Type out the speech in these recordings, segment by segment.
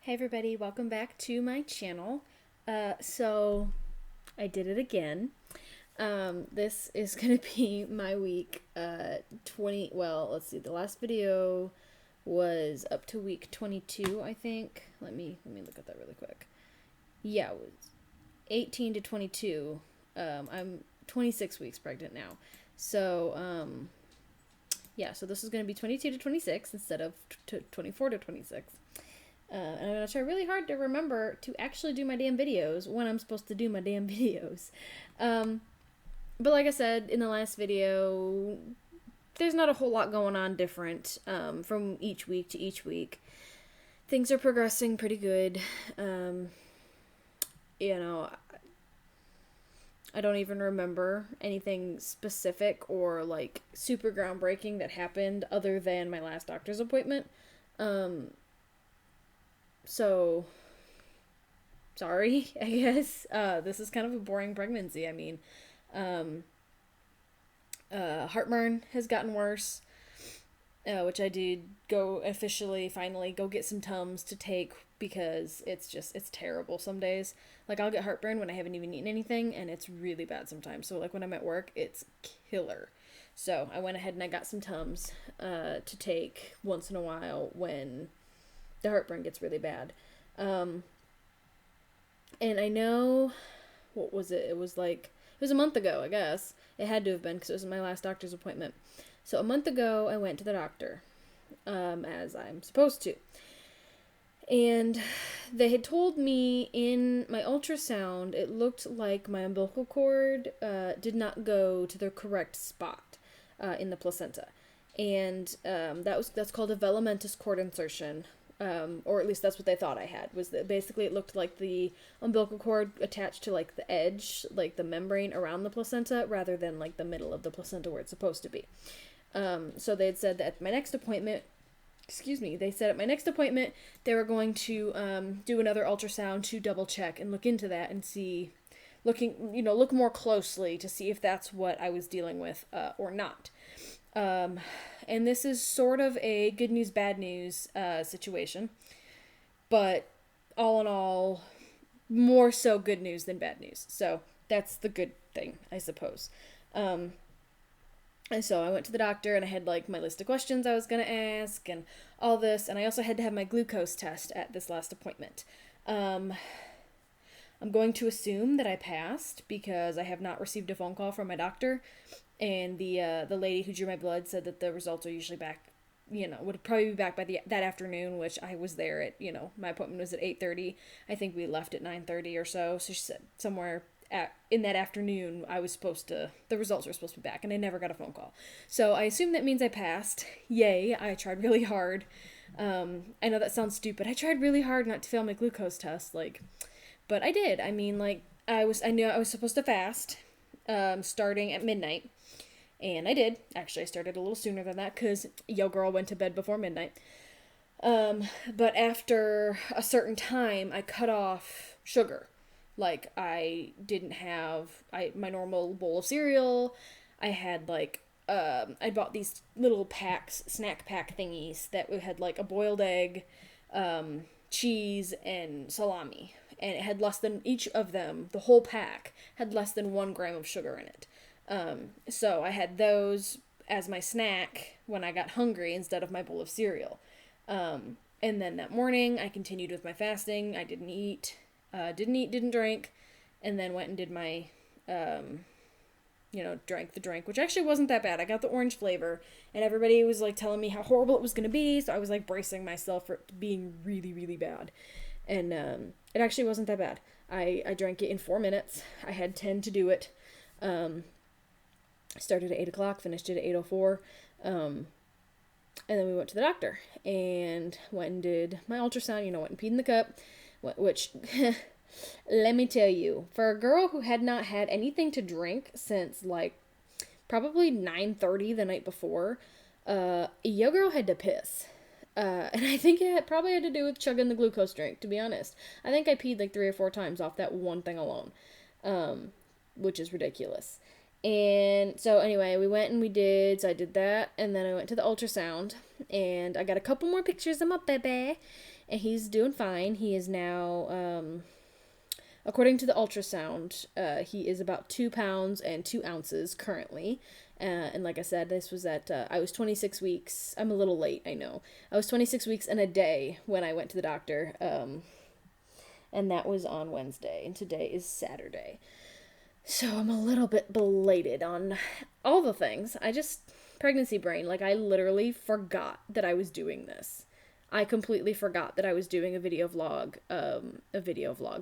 Hey everybody, welcome back to my channel. So I did it again. This is gonna be my week 20, well, let's see, the last video was up to week 22, I think. Let me look at that really quick. Yeah, it was 18 to 22. I'm 26 weeks pregnant now. So, yeah, so this is gonna be 22 to 26 instead of 24 to 26. And I'm going to try really hard to remember to actually do my damn videos when I'm supposed to do my damn videos. But like I said in the last video, there's not a whole lot going on different from each week to each week. Things are progressing pretty good. You know, I don't even remember anything specific or like super groundbreaking that happened other than my last doctor's appointment. So, sorry, I guess. This is kind of a boring pregnancy. I mean, heartburn has gotten worse, which I did go officially, finally, go get some Tums to take because it's terrible some days. Like, I'll get heartburn when I haven't even eaten anything, and it's really bad sometimes. So, like, when I'm at work, it's killer. So, I went ahead and I got some Tums to take once in a while when the heartburn gets really bad. And I know, what was it? It was a month ago, I guess. It had to have been because it was my last doctor's appointment. So a month ago, I went to the doctor, as I'm supposed to. And they had told me in my ultrasound, it looked like my umbilical cord did not go to the correct spot in the placenta. And that's called a velamentous cord insertion, or at least that's what they thought I had, was that basically it looked like the umbilical cord attached to like the edge, like the membrane around the placenta, rather than like the middle of the placenta where it's supposed to be. So they had said that at my next appointment, they said at my next appointment they were going to do another ultrasound to double check and look into that and look more closely to see if that's what I was dealing with or not. And this is sort of a good news, bad news situation. But all in all, more so good news than bad news. So that's the good thing, I suppose. And so I went to the doctor and I had like my list of questions I was going to ask and all this. And I also had to have my glucose test at this last appointment. I'm going to assume that I passed because I have not received a phone call from my doctor. And the lady who drew my blood said that the results are usually back, would probably be back by that afternoon, which I was there at, my appointment was at 8:30. I think we left at 9:30 or so. So she said somewhere in that afternoon, the results were supposed to be back, and I never got a phone call. So I assume that means I passed. Yay, I tried really hard. I know that sounds stupid. I tried really hard not to fail my glucose test, but I did. I mean, I knew I was supposed to fast, starting at midnight. And I did. Actually, I started a little sooner than that because yo girl went to bed before midnight. But after a certain time, I cut off sugar. Like, I didn't have my normal bowl of cereal. I had, I bought these little snack pack thingies that had, like, a boiled egg, cheese, and salami. And it had less than, each of them, the whole pack, had less than 1 gram of sugar in it. So I had those as my snack when I got hungry instead of my bowl of cereal. And then that morning I continued with my fasting. I didn't drink, and then went and did my, drank the drink, which actually wasn't that bad. I got the orange flavor, and everybody was like telling me how horrible it was going to be, so I was like bracing myself for it being really, really bad. And it actually wasn't that bad. I drank it in 4 minutes. I had 10 to do it. Started at 8 o'clock, finished it at 8:04. And then we went to the doctor and went and did my ultrasound, went and peed in the cup, which, let me tell you, for a girl who had not had anything to drink since, probably 9:30 the night before, yo girl had to piss. And I think it probably had to do with chugging the glucose drink, to be honest. I think I peed 3 or 4 times off that one thing alone, which is ridiculous. And so anyway, I did that, and then I went to the ultrasound, and I got a couple more pictures of my baby, and he's doing fine. He is now, according to the ultrasound, he is about 2 pounds and 2 ounces currently. And like I said, this was I was 26 weeks. I'm a little late, I know. I was 26 weeks and a day when I went to the doctor. And that was on Wednesday, and today is Saturday. So I'm a little bit belated on all the things. Pregnancy brain, like I literally forgot that I was doing this. I completely forgot that I was doing a video vlog.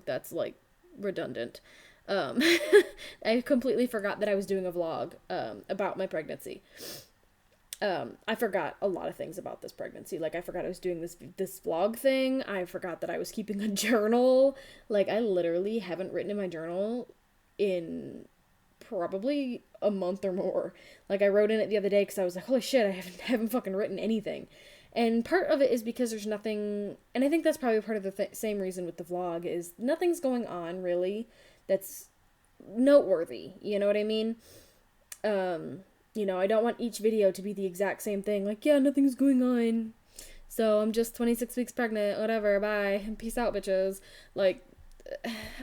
That's like redundant. Um, I completely forgot that I was doing a vlog about my pregnancy. I forgot a lot of things about this pregnancy. Like I forgot I was doing this vlog thing. I forgot that I was keeping a journal. Like I literally haven't written in my journal in probably a month or more. Like I wrote in it the other day because I was like, holy shit, I haven't fucking written anything. And part of it is because there's nothing, and I think that's probably part of the same reason with the vlog is nothing's going on really that's noteworthy. You know what I mean? I don't want each video to be the exact same thing. Like, yeah, nothing's going on. So I'm just 26 weeks pregnant, whatever, bye. Peace out, bitches. Like,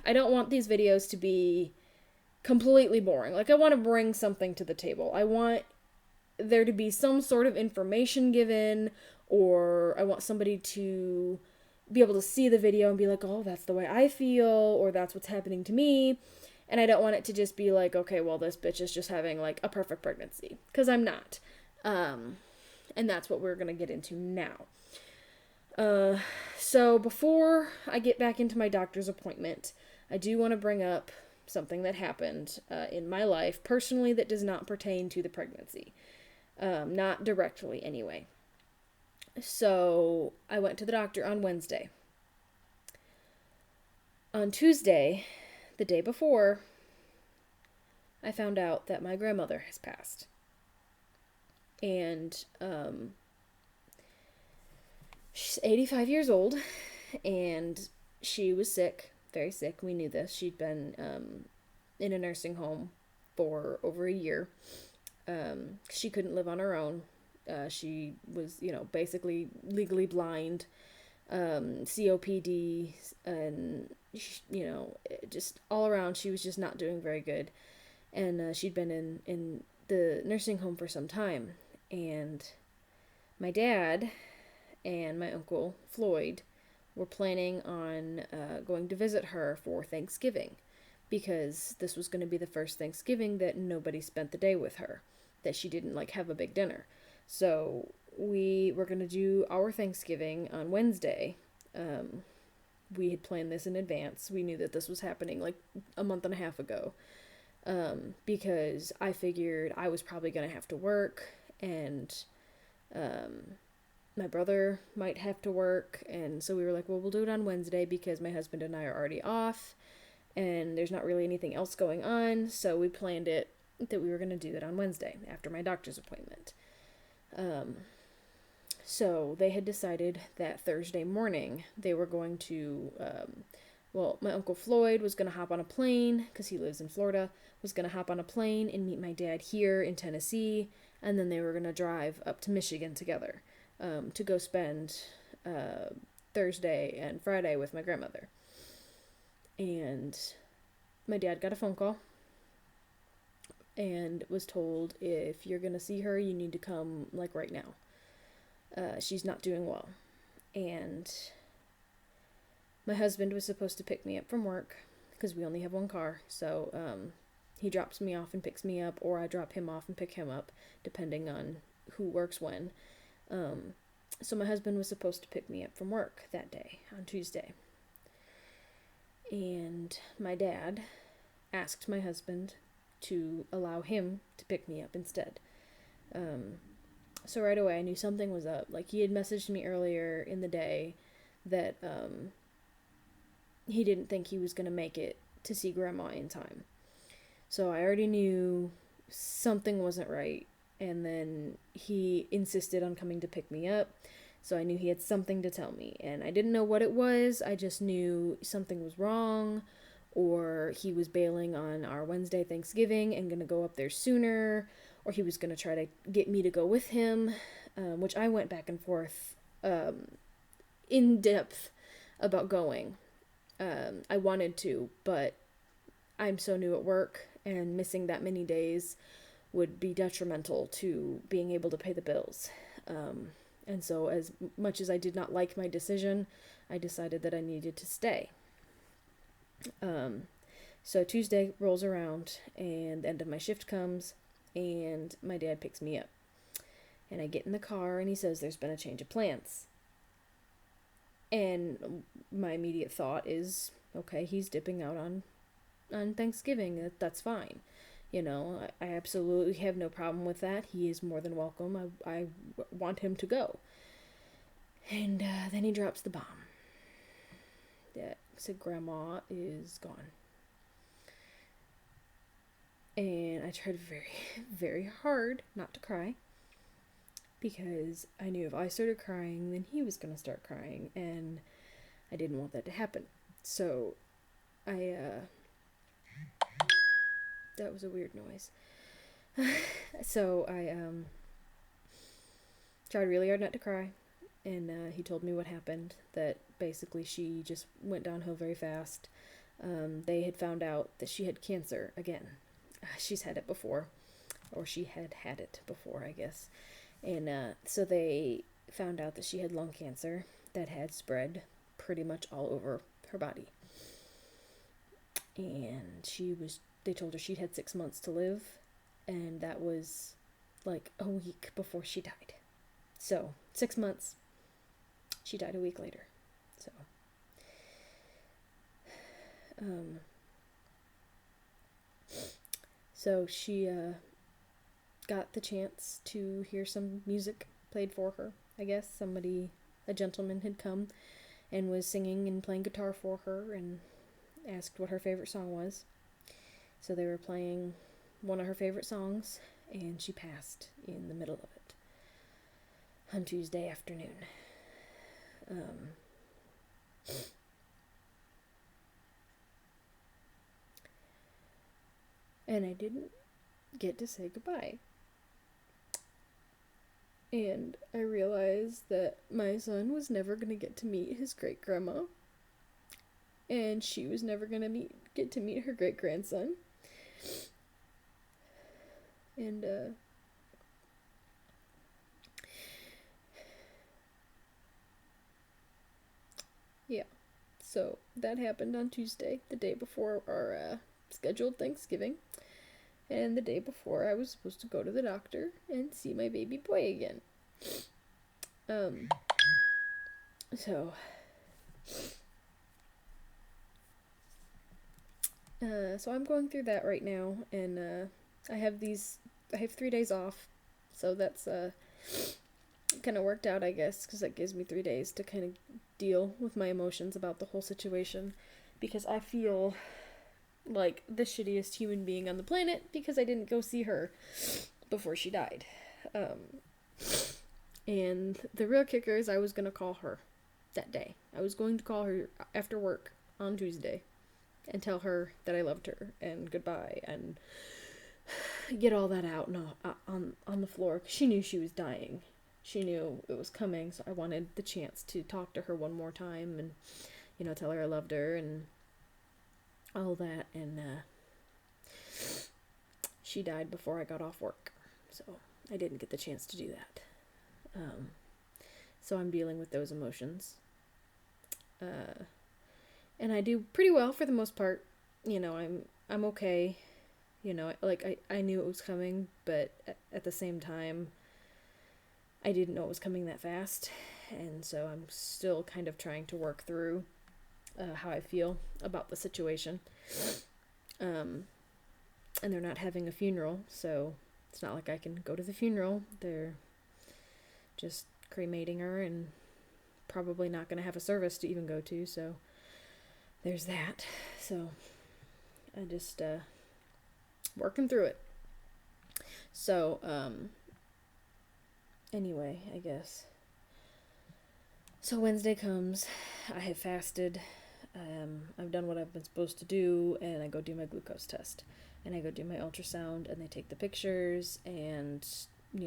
I don't want these videos to be completely boring. Like, I want to bring something to the table. I want there to be some sort of information given, or I want somebody to be able to see the video and be like, oh, that's the way I feel, or that's what's happening to me. And I don't want it to just be like, okay, well, this bitch is just having, like, a perfect pregnancy. Because I'm not. And that's what we're going to get into now. So before I get back into my doctor's appointment, I do want to bring up something that happened in my life, personally, that does not pertain to the pregnancy. Not directly, anyway. So I went to the doctor on Wednesday. On Tuesday, the day before, I found out that my grandmother has passed. And she's 85 years old, and she was sick, very sick. We knew this. She'd been in a nursing home for over a year. She couldn't live on her own. She was, basically legally blind, COPD, and, just all around, she was just not doing very good. And she'd been in the nursing home for some time. And my dad and my uncle, Floyd, were planning on going to visit her for Thanksgiving, because this was going to be the first Thanksgiving that nobody spent the day with her, that she didn't, have a big dinner. So we were going to do our Thanksgiving on Wednesday. We had planned this in advance. We knew that this was happening, a month and a half ago. Because I figured I was probably going to have to work, and my brother might have to work, and so we were like, well, we'll do it on Wednesday because my husband and I are already off, and there's not really anything else going on, so we planned it that we were going to do it on Wednesday after my doctor's appointment. So they had decided that Thursday morning they were going to, my Uncle Floyd was going to hop on a plane, because he lives in Florida, was going to hop on a plane and meet my dad here in Tennessee, and then they were going to drive up to Michigan together to go spend Thursday and Friday with my grandmother. And my dad got a phone call and was told, if you're going to see her, you need to come, right now. She's not doing well. And my husband was supposed to pick me up from work, because we only have one car, so he drops me off and picks me up, or I drop him off and pick him up, depending on who works when. So my husband was supposed to pick me up from work that day, on Tuesday. And my dad asked my husband to allow him to pick me up instead. So right away I knew something was up. He had messaged me earlier in the day that he didn't think he was going to make it to see Grandma in time. So I already knew something wasn't right. And then he insisted on coming to pick me up. So I knew he had something to tell me. And I didn't know what it was. I just knew something was wrong. Or he was bailing on our Wednesday Thanksgiving and going to go up there sooner. Or he was going to try to get me to go with him. Which I went back and forth. in depth about going. I wanted to, but I'm so new at work, and missing that many days would be detrimental to being able to pay the bills. And so, as much as I did not like my decision, I decided that I needed to stay. So Tuesday rolls around, and the end of my shift comes, and my dad picks me up. And I get in the car, and he says there's been a change of plans. And my immediate thought is, okay, he's dipping out on Thanksgiving. That's fine. I absolutely have no problem with that. He is more than welcome. I want him to go. And then he drops the bomb. That said, Grandma is gone. And I tried very, very hard not to cry, because I knew if I started crying, then he was going to start crying, and I didn't want that to happen. So that was a weird noise. So I tried really hard not to cry, and he told me what happened, that basically she just went downhill very fast. They had found out that she had cancer again. She's had it before, or she had it before, I guess. And so they found out that she had lung cancer that had spread pretty much all over her body. And they told her she'd had 6 months to live, and that was like a week before she died. So 6 months, she died a week later. So she got the chance to hear some music played for her. I guess a gentleman had come and was singing and playing guitar for her and asked what her favorite song was. So they were playing one of her favorite songs, and she passed in the middle of it on Tuesday afternoon. And I didn't get to say goodbye. And I realized that my son was never going to get to meet his great-grandma, and she was never going to get to meet her great-grandson. And yeah, so that happened on Tuesday, the day before our scheduled Thanksgiving, and the day before I was supposed to go to the doctor and see my baby boy again. So I'm going through that right now, and I have 3 days off, so that's kind of worked out, I guess, because that gives me 3 days to kind of deal with my emotions about the whole situation, because I feel like the shittiest human being on the planet because I didn't go see her before she died. And the real kicker is I was going to call her that day. I was going to call her after work on Tuesday and tell her that I loved her and goodbye and get all that out on the floor. She knew she was dying. She knew it was coming, so I wanted the chance to talk to her one more time and, tell her I loved her and all that. And she died before I got off work, so I didn't get the chance to do that. So I'm dealing with those emotions. And I do pretty well for the most part. I'm okay. I knew it was coming, but at the same time, I didn't know it was coming that fast. And so I'm still kind of trying to work through how I feel about the situation. And they're not having a funeral, so it's not like I can go to the funeral. They're just cremating her and probably not going to have a service to even go to, so there's that. So I just working through it. So anyway, I guess. So Wednesday comes, I have fasted, I've done what I've been supposed to do, and I go do my glucose test. And I go do my ultrasound, and they take the pictures, and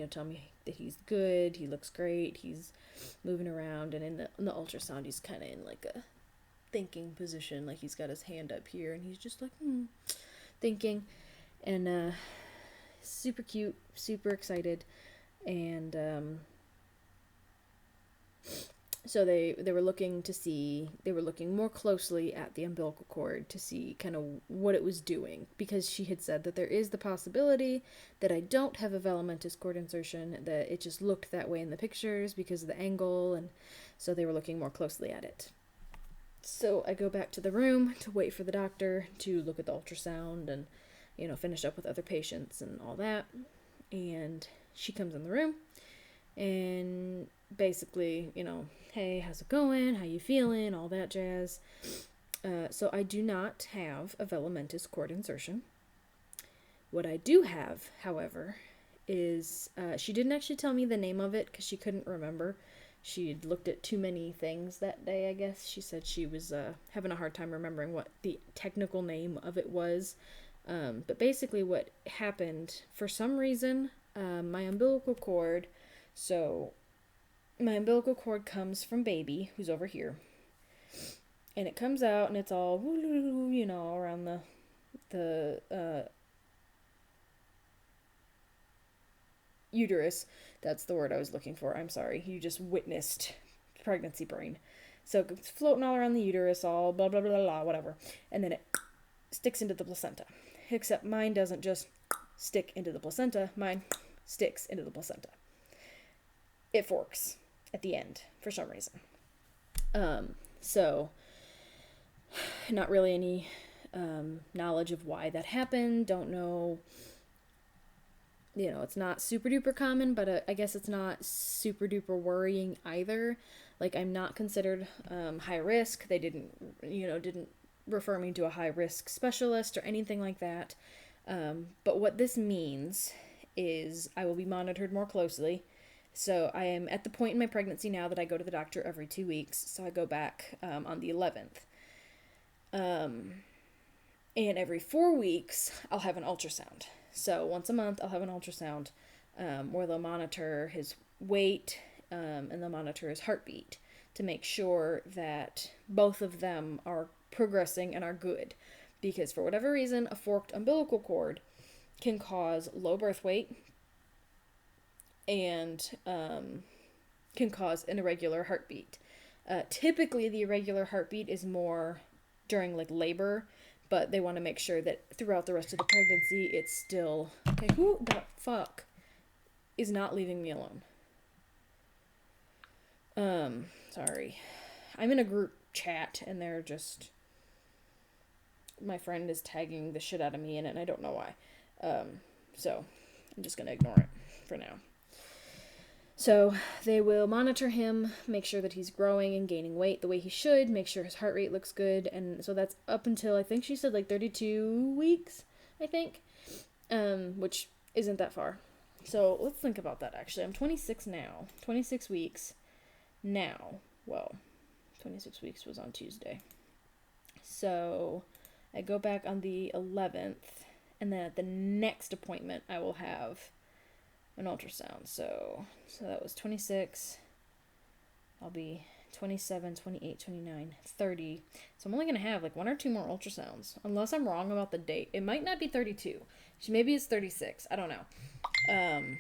tell me that he's good, he looks great, he's moving around, and in the ultrasound, he's kind of in like a thinking position, like he's got his hand up here, and he's just like, thinking, and super cute, super excited, and so they were looking more closely at the umbilical cord to see kind of what it was doing, because she had said that there is the possibility that I don't have a velamentous cord insertion, that it just looked that way in the pictures because of the angle, and so they were looking more closely at it. So I go back to the room to wait for the doctor to look at the ultrasound and finish up with other patients and all that, and she comes in the room and basically, hey, how's it going? How you feeling? All that jazz. So I do not have a velamentous cord insertion. What I do have, however, is she didn't actually tell me the name of it because she couldn't remember. She'd looked at too many things that day, I guess. She said she was having a hard time remembering what the technical name of it was. But basically what happened, for some reason, my umbilical cord comes from baby, who's over here. And it comes out and it's all, around the uterus. That's the word I was looking for. I'm sorry. You just witnessed pregnancy brain. So it's floating all around the uterus, all blah, blah, blah, blah, whatever. And then it sticks into the placenta. Except mine doesn't just stick into the placenta. Mine sticks into the placenta. It forks at the end for some reason. So not really any knowledge of why that happened. Don't know. It's not super duper common, but I guess it's not super duper worrying either. Like, I'm not considered high risk. They didn't refer me to a high risk specialist or anything like that. But what this means is I will be monitored more closely. So I am at the point in my pregnancy now that I go to the doctor every 2 weeks. So I go back on the 11th. And every 4 weeks, I'll have an ultrasound. So once a month, I'll have an ultrasound where they'll monitor his weight and they'll monitor his heartbeat to make sure that both of them are progressing and are good. Because for whatever reason, a forked umbilical cord can cause low birth weight and can cause an irregular heartbeat. Typically, the irregular heartbeat is more during like labor, but they want to make sure that throughout the rest of the pregnancy, it's still... Okay, who the fuck is not leaving me alone? Sorry. I'm in a group chat, and they're just... My friend is tagging the shit out of me in it, and I don't know why. So, I'm just gonna ignore it for now. So they will monitor him, make sure that he's growing and gaining weight the way he should, make sure his heart rate looks good, and so that's up until, I think she said, like 32 weeks, I think, which isn't that far. So let's think about that, actually. I'm 26 now. 26 weeks now. Well, 26 weeks was on Tuesday. So I go back on the 11th, and then at the next appointment I will have an ultrasound. So that was 26. I'll be 27, 28, 29, 30. So I'm only going to have like 1 or 2 more ultrasounds, unless I'm wrong about the date. It might not be 32. Maybe it's 36. I don't know. I'm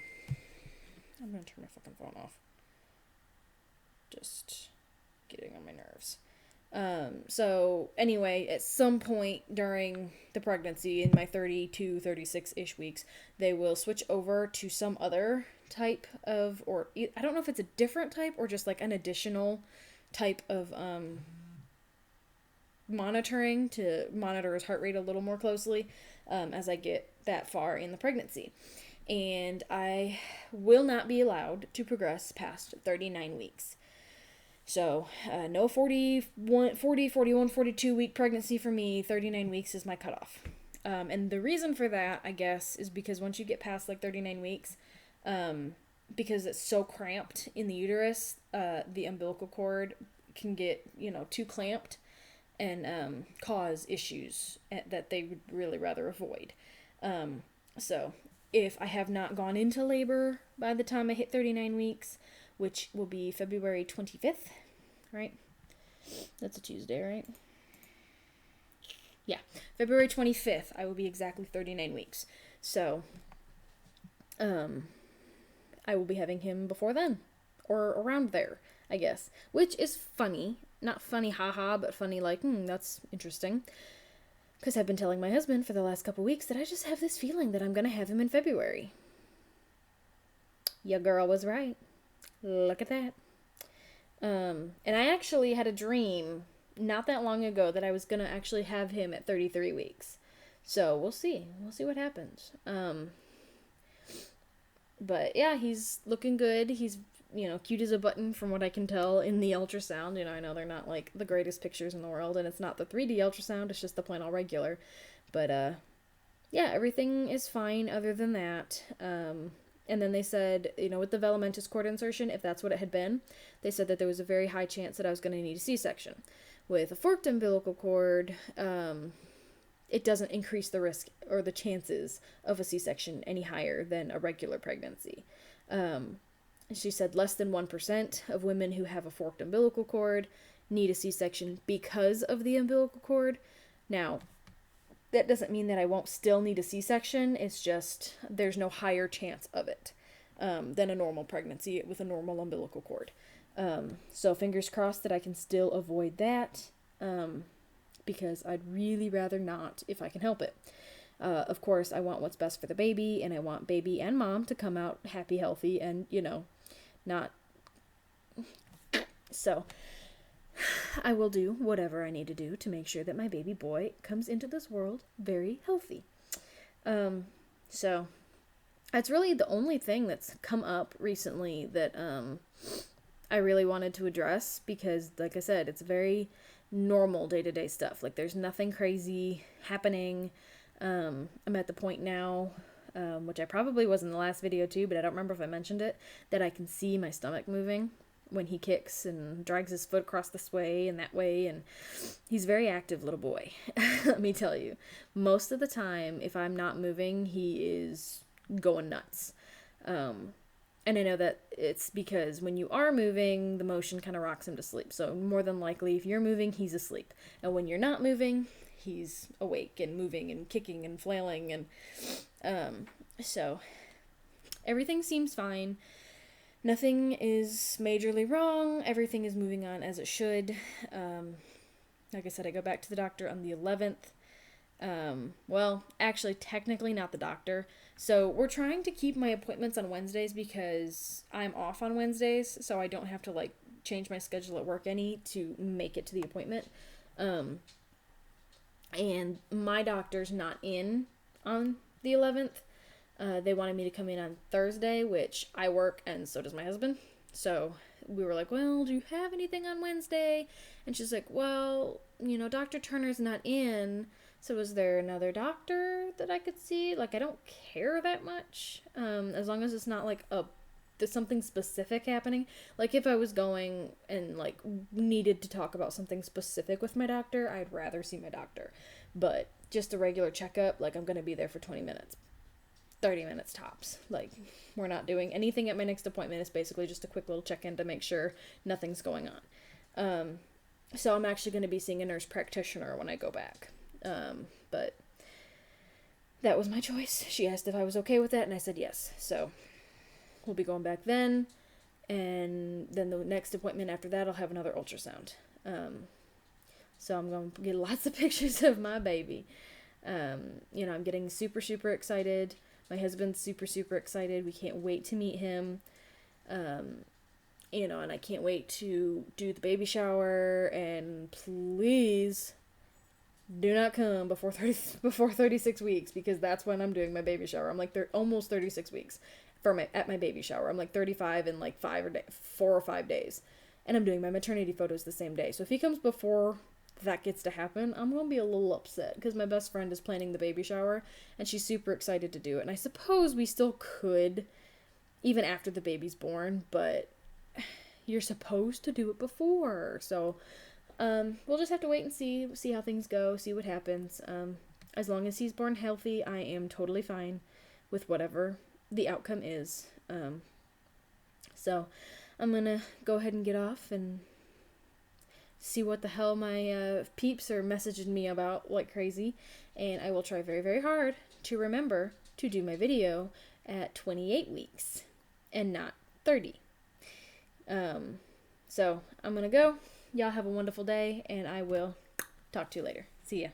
going to turn my fucking phone off. Just getting on my nerves. So anyway, at some point during the pregnancy, in my 32, 36-ish weeks, they will switch over to some other type of, or I don't know if it's a different type or just like an additional type of monitoring to monitor his heart rate a little more closely as I get that far in the pregnancy. And I will not be allowed to progress past 39 weeks. So, no 41, 42 week pregnancy for me. 39 weeks is my cutoff. And the reason for that, I guess, is because once you get past like 39 weeks, because it's so cramped in the uterus, the umbilical cord can get, too clamped and cause issues that they would really rather avoid. So if I have not gone into labor by the time I hit 39 weeks, which will be February 25th, right? That's a Tuesday, right? Yeah, February 25th, I will be exactly 39 weeks. So, I will be having him before then, or around there, I guess. Which is funny. Not funny, haha, but funny like, that's interesting. Because I've been telling my husband for the last couple weeks that I just have this feeling that I'm going to have him in February. Your girl was right. Look at that. And I actually had a dream not that long ago that I was going to actually have him at 33 weeks. So we'll see. We'll see what happens. But yeah, he's looking good. He's, cute as a button from what I can tell in the ultrasound. I know they're not like the greatest pictures in the world, and it's not the 3D ultrasound, it's just the plain all regular. But yeah, everything is fine other than that. And then they said, with the velamentous cord insertion, if that's what it had been, they said that there was a very high chance that I was going to need a C-section. With a forked umbilical cord, it doesn't increase the risk or the chances of a C-section any higher than a regular pregnancy. She said less than 1% of women who have a forked umbilical cord need a C-section because of the umbilical cord. Now, that doesn't mean that I won't still need a C-section. It's just there's no higher chance of it than a normal pregnancy with a normal umbilical cord. So fingers crossed that I can still avoid that because I'd really rather not if I can help it. Of course, I want what's best for the baby, and I want baby and mom to come out happy, healthy, and, not... So, I will do whatever I need to do to make sure that my baby boy comes into this world very healthy. So, that's really the only thing that's come up recently that I really wanted to address because, like I said, it's very normal day-to-day stuff. Like, there's nothing crazy happening. I'm at the point now, which I probably was in the last video too, but I don't remember if I mentioned it, that I can see my stomach moving when he kicks and drags his foot across this way and that way, and he's a very active little boy. Let me tell you. Most of the time, if I'm not moving, he is going nuts. And I know that it's because when you are moving, the motion kind of rocks him to sleep. So more than likely, if you're moving, he's asleep. And when you're not moving, he's awake and moving and kicking and flailing. And so everything seems fine. Nothing is majorly wrong. Everything is moving on as it should. Like I said, I go back to the doctor on the 11th. Well, actually, technically not the doctor. So we're trying to keep my appointments on Wednesdays because I'm off on Wednesdays, so I don't have to change my schedule at work any to make it to the appointment. And my doctor's not in on the 11th. They wanted me to come in on Thursday, which I work and so does my husband. So we were like, well, do you have anything on Wednesday? And she's like, well, Dr. Turner's not in. So is there another doctor that I could see? I don't care that much. As long as it's not there's something specific happening. If I was going and needed to talk about something specific with my doctor, I'd rather see my doctor. But just a regular checkup, I'm going to be there for 20 minutes. 30 minutes tops. We're not doing anything at my next appointment. It's basically just a quick little check-in to make sure nothing's going on. So I'm actually going to be seeing a nurse practitioner when I go back. But that was my choice. She asked if I was okay with that, and I said yes. So we'll be going back then, and then the next appointment after that, I'll have another ultrasound. So I'm going to get lots of pictures of my baby. I'm getting super, super excited. My husband's super, super excited. We can't wait to meet him. And I can't wait to do the baby shower, and please do not come before 36 weeks, because that's when I'm doing my baby shower. I'm almost 36 weeks at my baby shower. I'm 35 in 4 or 5 days. And I'm doing my maternity photos the same day. So if he comes before that gets to happen, I'm going to be a little upset, because my best friend is planning the baby shower, and she's super excited to do it. And I suppose we still could, even after the baby's born, but you're supposed to do it before. So we'll just have to wait and see how things go, see what happens. As long as he's born healthy, I am totally fine with whatever the outcome is. So I'm going to go ahead and get off and see what the hell my peeps are messaging me about like crazy. And I will try very, very hard to remember to do my video at 28 weeks and not 30. So I'm going to go. Y'all have a wonderful day, and I will talk to you later. See ya.